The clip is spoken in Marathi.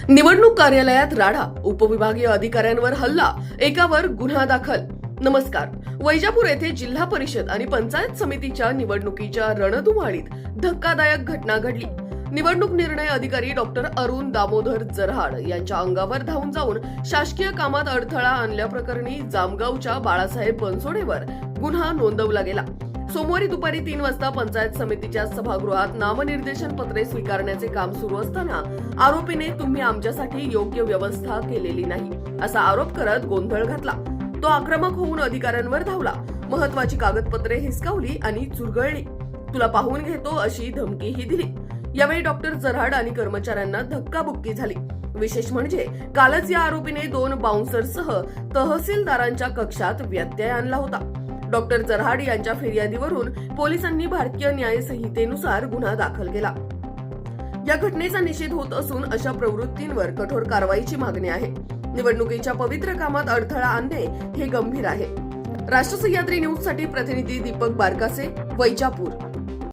निवडणूक कार्यालयात राडा, उपविभागीय अधिकाऱ्यांवर हल्ला, एकावर गुन्हा दाखल. नमस्कार. वैजापूर येथे जिल्हा परिषद आणि पंचायत समितीच्या निवडणुकीच्या रणधुमाळीत धक्कादायक घटना घडली. निवडणूक निर्णय अधिकारी डॉक्टर अरुण दामोदर जरहाड यांच्या अंगावर धावून जाऊन शासकीय कामात अडथळा आणल्याप्रकरणी जामगावच्या बाळासाहेब बनसोडेवर गुन्हा नोंदवला गेला. सोमवारी दुपारी 3 वाजता पंचायत समितीच्या सभागृहात नामनिर्देशन पत्रे स्वीकारण्याचे काम सुरू असताना आरोपीने तुम्ही आमच्यासाठी योग्य व्यवस्था केलेली नाही असा आरोप करत गोंधळ घातला. तो आक्रमक होऊन अधिकाऱ्यांवर धावला, महत्वाची कागदपत्रे हिसकावली आणि चुरगळली. तुला पाहून घेतो अशी धमकीही दिली. यावेळी डॉक्टर जरहाड आणि कर्मचाऱ्यांना धक्काबुक्की झाली. विशेष म्हणजे कालच या आरोपीने 2 बाउन्सरसह तहसीलदारांच्या कक्षात व्यत्यय आणला होता. डॉक्टर जरहाड यांच्या फिर्यादीवरून पोलिसांनी भारतीय न्याय संहितेनुसार गुन्हा दाखल केला. या घटनेचा निषेध होत असून अशा प्रवृत्तींवर कठोर कारवाईची मागणी आहे. निवडणुकीच्या पवित्र कामात अडथळा आणणे हे गंभीर आहे. राष्ट्र सह्याद्री न्यूज साठी प्रतिनिधी दीपक बारकासे, वैजापूर.